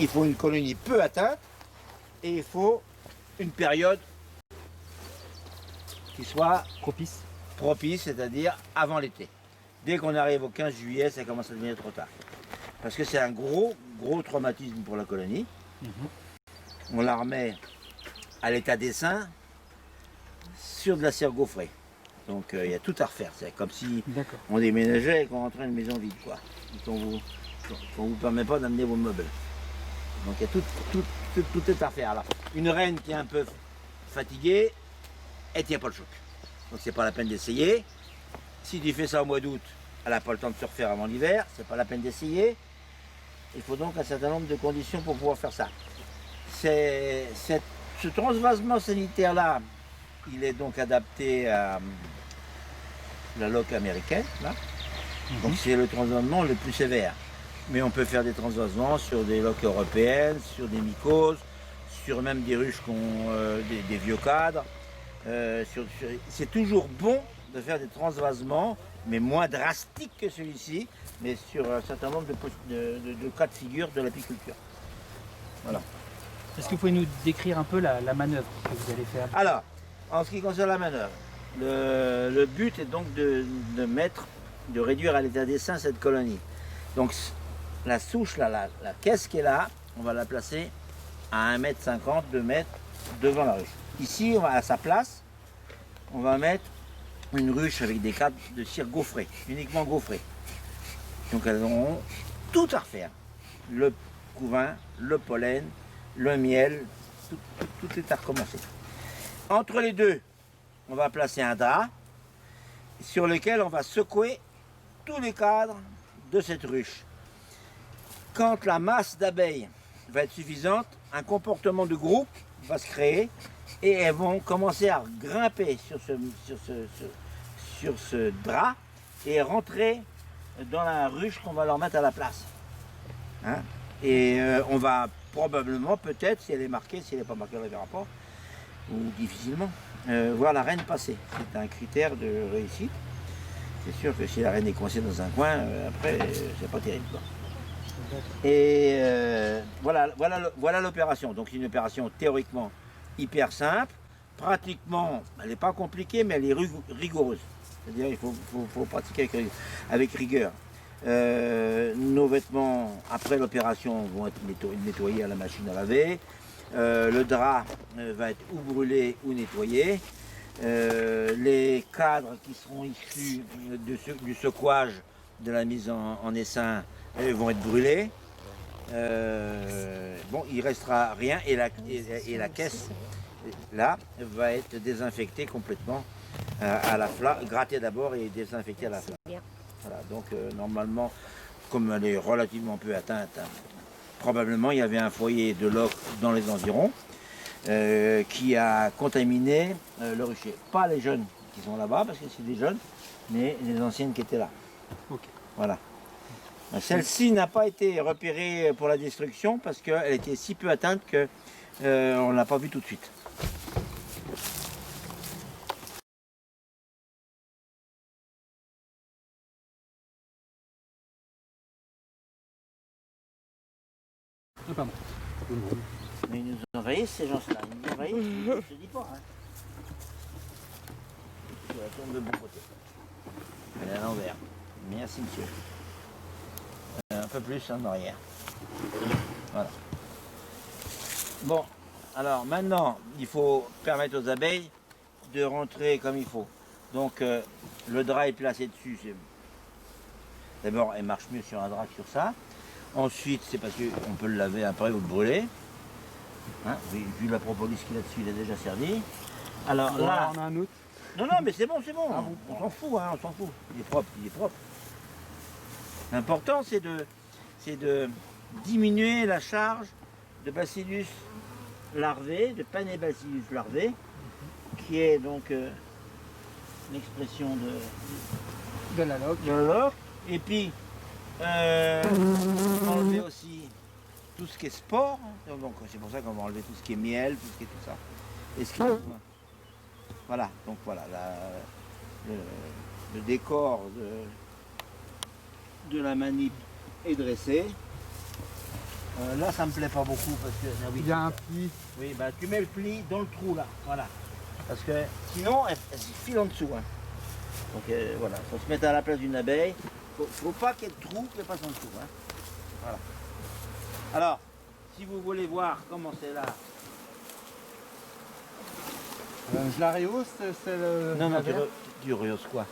il faut une colonie peu atteinte et il faut une période qui soit propice, c'est-à-dire avant l'été. Dès qu'on arrive au 15 juillet, ça commence à devenir trop tard. Parce que c'est un gros traumatisme pour la colonie. On la remet à l'état d'essaim sur de la cire gaufrée. Donc il y a tout à refaire. C'est comme si on déménageait et qu'on rentrait une maison vide, quoi. Et qu'on vous permet pas d'amener vos meubles. Donc il y a tout est à refaire. Alors, une reine qui est un peu fatiguée, elle tient pas le choc. Donc c'est pas la peine d'essayer. Si tu fais ça au mois d'août, elle n'a pas le temps de se refaire avant l'hiver, c'est pas la peine d'essayer. Il faut donc un certain nombre de conditions pour pouvoir faire ça. Ce transvasement sanitaire-là, il est donc adapté à la loque américaine, là. Donc c'est le transvasement le plus sévère. Mais on peut faire des transvasements sur des loques européennes, sur des mycoses, sur même des ruches des vieux cadres. C'est toujours bon de faire des transvasements, mais moins drastiques que celui-ci, mais sur un certain nombre de cas de figure de l'apiculture. Voilà. Est-ce que vous pouvez nous décrire un peu la manœuvre que vous allez faire? Alors, en ce qui concerne la manœuvre, le but est donc de réduire à l'état d'essaim cette colonie. Donc la souche, là, la caisse qui est là, on va la placer à 1,50 m, 2 m devant la ruche. Ici, à sa place, on va mettre une ruche avec des cadres de cire gaufrée, uniquement gaufrée. Donc elles auront tout à refaire. Le couvain, le pollen, le miel, tout est à recommencer. Entre les deux, on va placer un drap sur lequel on va secouer tous les cadres de cette ruche. Quand la masse d'abeilles va être suffisante, un comportement de groupe va se créer et elles vont commencer à grimper sur ce drap et rentrer dans la ruche qu'on va leur mettre à la place. Hein? Et on va probablement, peut-être, si elle est marquée, si elle n'est pas marquée, on ne la verra pas, ou difficilement, voir la reine passer. C'est un critère de réussite. C'est sûr que si la reine est coincée dans un coin, après, c'est pas terrible, quoi. Et voilà l'opération. Donc c'est une opération théoriquement hyper simple. Pratiquement, elle n'est pas compliquée, mais elle est rigoureuse. C'est-à-dire qu'il faut pratiquer avec rigueur. Nos vêtements, après l'opération, vont être nettoyés à la machine à laver. Le drap va être ou brûlé ou nettoyé. Les cadres qui seront issus du secouage de la mise en essaim vont être brûlés. Bon, il ne restera rien et la caisse là va être désinfectée complètement à la flamme, grattée d'abord et désinfectée à la flamme. Voilà, donc normalement, comme elle est relativement peu atteinte, hein, probablement il y avait un foyer de loques dans les environs qui a contaminé le rucher. Pas les jeunes qui sont là-bas, parce que c'est des jeunes, mais les anciennes qui étaient là. Okay. Voilà. Celle-ci n'a pas été repérée pour la destruction parce qu'elle était si peu atteinte qu'on ne l'a pas vue tout de suite. Ah, pardon. Mais ils nous envahissent ces gens-là, ils nous envahissent, je ne te dis pas. Hein. Je la tourne de bon côté. Elle est à l'envers. Merci monsieur. Un peu plus en arrière. Voilà. Bon, alors maintenant, il faut permettre aux abeilles de rentrer comme il faut. Donc le drap est placé dessus. D'abord, elle marche mieux sur un drap que sur ça. Ensuite, c'est parce qu'on peut le laver après ou le brûler. Hein, vu la propolis qu'il y a dessus, il a déjà servi. Alors bon, là, on a un autre. Non, mais c'est bon. Ah, bon. On s'en fout, hein, on s'en fout. Il est propre. L'important, c'est de diminuer la charge de bacillus larvé, de panébacillus larvé, qui est donc l'expression de la loque. Et puis, enlever aussi tout ce qui est sport. Donc c'est pour ça qu'on va enlever tout ce qui est miel, tout ce qui est tout ça. Et ce qui est voilà, donc voilà, le décor de la manip est dressé. Là, ça me plaît pas beaucoup parce que. Ah oui, Il y a un pli. oui, bah tu mets le pli dans le trou là, voilà. Parce que sinon, elle se file en dessous. Hein. Donc voilà, faut se mettre à la place d'une abeille. Faut pas qu'il y ait de trou qui passe en dessous. Hein. Voilà. Alors, si vous voulez voir comment c'est là. Je la rehausse, c'est le. Non, non, la verte. tu rehausses quoi?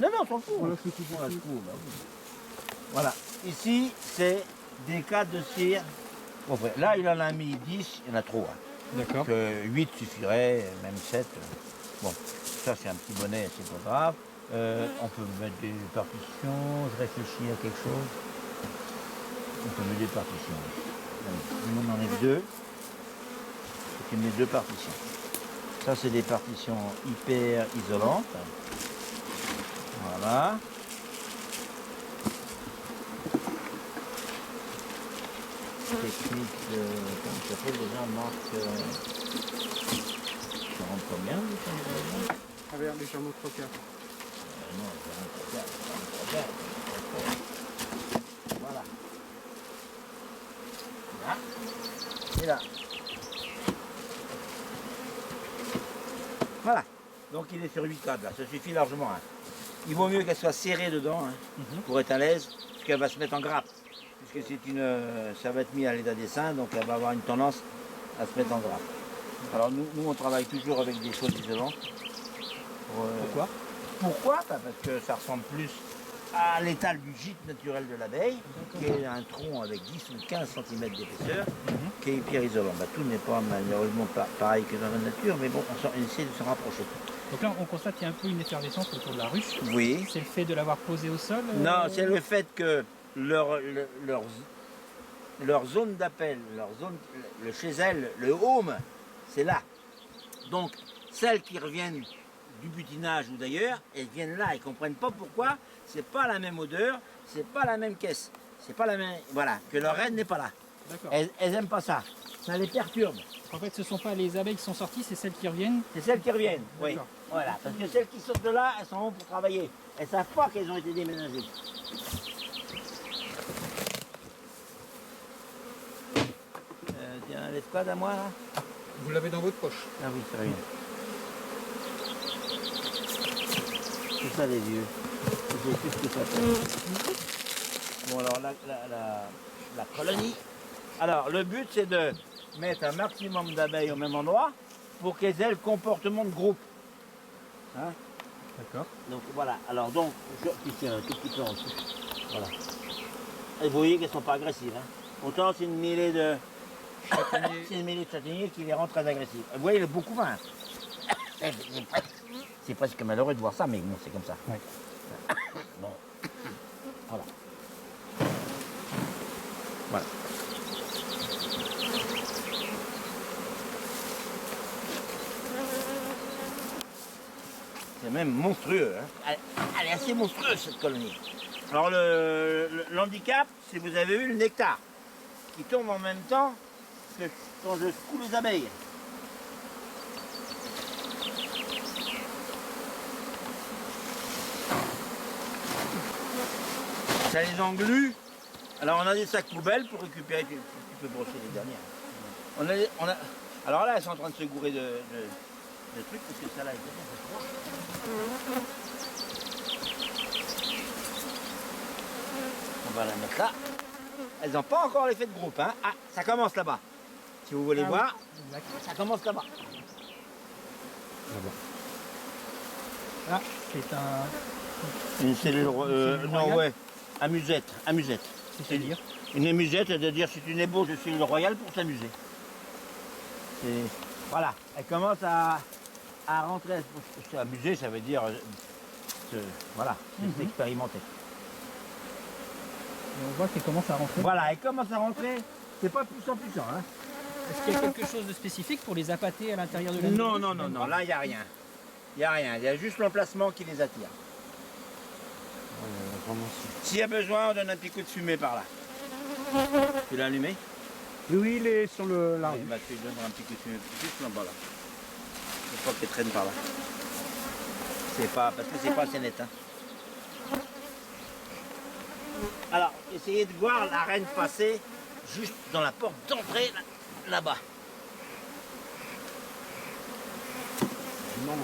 Non, non, on s'en fout. On la fout tout On la petit. fout, bah oui. Voilà. Ici, c'est des cadres de cire. Bon, ouais, là, il en a mis 10, il y en a trop. Hein. D'accord. Donc, 8 suffirait, même 7. Bon, ça, c'est un petit bonnet, c'est pas grave. On peut mettre des partitions. Je réfléchis à quelque chose. On peut mettre des partitions. Allez, on en enlève 2. Et tu mets 2 partitions. Ça, c'est des partitions hyper isolantes. Voilà. Technique de. Comment ça s'appelle déjà? Marque. Ça rentre combien? Travers légèrement trop clair. Non, ça rentre bien. Ça rentre bien. Voilà. Là. Et là. Voilà. Donc il est sur 8 cadres là. Ça suffit largement. Hein. Il vaut mieux qu'elle soit serrée dedans hein, pour être à l'aise, puisqu'elle va se mettre en grappe. Puisque c'est une, ça va être mis à l'état d'essaim, donc elle va avoir une tendance à se mettre en grappe. Alors nous on travaille toujours avec des choses isolantes. Pourquoi? Pourquoi? Parce que ça ressemble plus à l'étal du gîte naturel de l'abeille, qui est un tronc avec 10 ou 15 cm d'épaisseur, qui est hyper isolant. Bah, tout n'est pas malheureusement pareil que dans la nature, mais bon, on essaie de se rapprocher. Donc là, on constate qu'il y a un peu une effervescence autour de la ruche. Oui. C'est le fait de l'avoir posée au sol Non, c'est le fait que leur zone d'appel, leur zone, chez elles, le home, c'est là. Donc, celles qui reviennent du butinage ou d'ailleurs, elles viennent là, elles ne comprennent pas pourquoi, c'est pas la même odeur, c'est pas la même caisse, c'est pas la même. Voilà, que leur reine n'est pas là. D'accord. Elles n'aiment pas ça. Ça les perturbe. En fait, ce ne sont pas les abeilles qui sont sorties, c'est celles qui reviennent. C'est celles qui reviennent, oui. D'accord. Voilà, parce que celles qui sortent de là, elles sont là pour travailler. Elles ne savent pas qu'elles ont été déménagées. Tiens, l'escouade à moi là. Vous l'avez dans votre poche. Ah oui, très bien. C'est ça les vieux. C'est tout ce que ça fait. Bon alors la colonie. Alors le but c'est de mettre un maximum d'abeilles au même endroit pour qu'elles aient le comportement de groupe. Hein? D'accord. Donc voilà, alors donc, je tire un tout petit peu en dessous. Voilà. Et vous voyez qu'elles ne sont pas agressives. Hein. Autant c'est une mêlée de Châtaignier. c'est une mêlée de châtaigniers qui les rend très agressives. Vous voyez, il est beaucoup moins. C'est presque malheureux de voir ça, mais bon, c'est comme ça. Ouais. Bon. Voilà. Voilà. C'est même monstrueux. Hein. Elle est assez monstrueuse cette colonie. Alors l'handicap, c'est que vous avez eu le nectar qui tombe en même temps que quand je secoue les abeilles. Ça les englue. Alors on a des sacs poubelles pour récupérer, tu peux brosser les dernières. Alors là, elles sont en train de se gourer de trucs parce que ça là est trop. On va la mettre là. Elles n'ont pas encore l'effet de groupe. Hein. Ah, ça commence là-bas. Si vous voulez voir, ça commence là-bas. Là, c'est un. Une cellule, non, royale. ouais, amusette. C'est-à-dire Une amusette, c'est-à-dire c'est une ébauche de cellule royale pour s'amuser. Voilà, elle commence à rentrer. S'amuser, ça veut dire, voilà, expérimenter. Et on voit qu'elle commence à rentrer. Voilà, elle commence à rentrer. C'est pas puissant, hein. Est-ce qu'il y a quelque chose de spécifique pour les appâter à l'intérieur de la Non, ruche? non, là il n'y a rien. Il n'y a rien, il y a juste l'emplacement qui les attire. S'il y a besoin, on donne un petit coup de fumée par là. Tu l'as allumé? Oui, il est sur la Oui, rue. bah, tu lui donneras un petit coup de fumée juste là-bas là. Je crois qu'elle traîne par là. C'est pas, parce que c'est pas assez net. Hein. Alors, essayez de voir la reine passer juste dans la porte d'entrée, là-bas. Immense.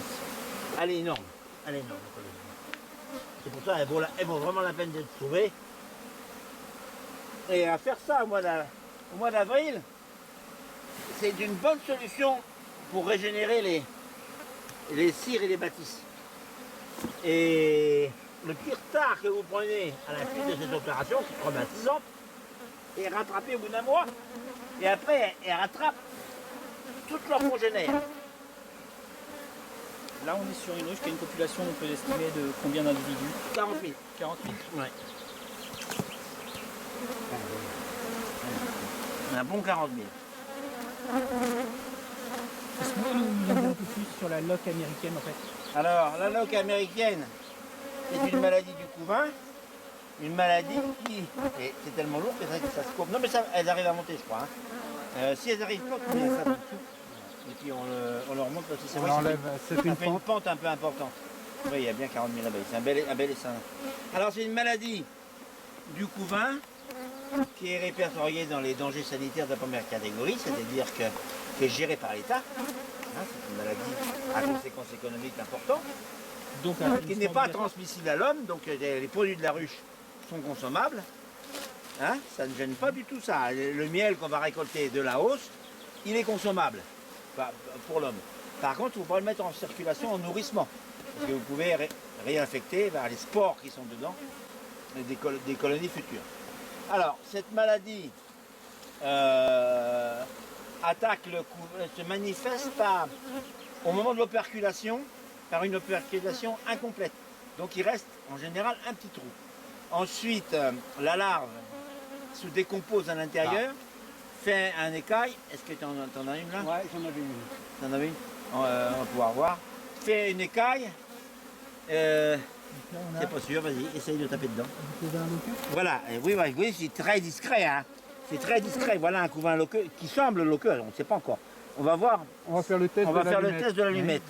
Elle est énorme. Elle est énorme. C'est pour ça qu'elle vaut vraiment la peine d'être trouvée. Et à faire ça au mois d'avril, c'est une bonne solution pour régénérer les cires et les bâtisses. Et le petit retard que vous prenez à la suite de cette opération, c'est traumatisant, est rattrapé au bout d'un mois. Et après, elle rattrape toutes leurs congénères. Là, on est sur une ruche qui a une population, on peut estimer de combien d'individus? 40 000. 40 000. Ouais. Un bon 40 000. Est-ce que vous pouvez nous en dire un peu plus sur la loque américaine en fait? Alors, la loque américaine, c'est une maladie du couvain. Une maladie qui... et c'est tellement lourd que ça se coupe. Non mais ça, elles arrivent à monter je crois. Hein. Si elles arrivent pas, on met ça dessus. Et puis on le remonte parce que c'est vrai que ça fait une pente un peu importante. Oui, il y a bien 40 000 abeilles. C'est un bel essaim. Alors c'est une maladie du couvain qui est répertoriée dans les dangers sanitaires de la première catégorie, c'est-à-dire qui est gérée par l'État. Hein, c'est une maladie à conséquences économiques importantes. Donc, qui n'est pas transmissible à l'homme, donc les produits de la ruche sont consommables. Hein, ça ne gêne pas du tout ça. Le miel qu'on va récolter de la hausse, il est consommable pour l'homme. Par contre, il ne faut pas le mettre en circulation en nourrissement, parce que vous pouvez réinfecter les spores qui sont dedans des colonies futures. Alors, cette maladie se manifeste au moment de l'operculation, par une operculation incomplète. Donc il reste en général un petit trou. Ensuite, la larve se décompose à l'intérieur, fait un écaille. Est-ce que tu en as une là? Ouais, j'en avais une. Tu en avais une? On va pouvoir voir. Fait une écaille. C'est pas sûr, vas-y, essaye de taper dedans. Voilà, oui, c'est très discret. Hein. C'est très discret. Voilà un couvain loqueux qui semble loqueux, on ne sait pas encore. On va voir. On va faire le test de l'allumette.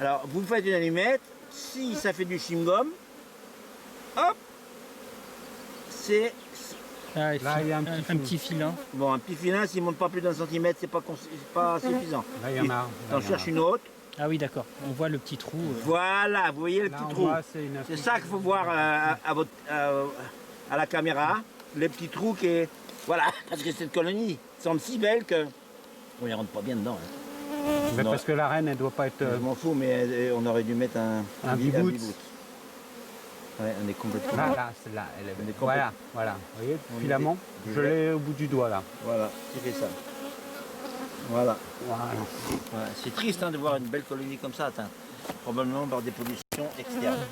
Alors, vous faites une allumette, si ça fait du chewing-gum, hop, c'est... Ah, là, il y a un petit filin. Bon, un petit filin, s'il ne monte pas plus d'un centimètre, c'est pas suffisant. Là, il y en a. T'en cherches une autre. Ah oui, d'accord. On voit le petit trou. Voilà, vous voyez le Là, petit trou. C'est ça qu'il faut voir à la caméra. Le petit trou qui est... Voilà, parce que cette colonie semble si belle que... On ne rentre pas bien dedans. Hein. Mais parce que la reine, elle doit pas être... Je m'en fous, mais on aurait dû mettre un bibout. Ouais, on est complètement... Là, celle-là, elle est... Voilà. Vous voyez, le filament, je l'ai au bout du doigt, là. Voilà, tu fais ça. Voilà. Ouais, c'est triste hein, de voir une belle colonie comme ça atteinte, probablement par des pollutions externes.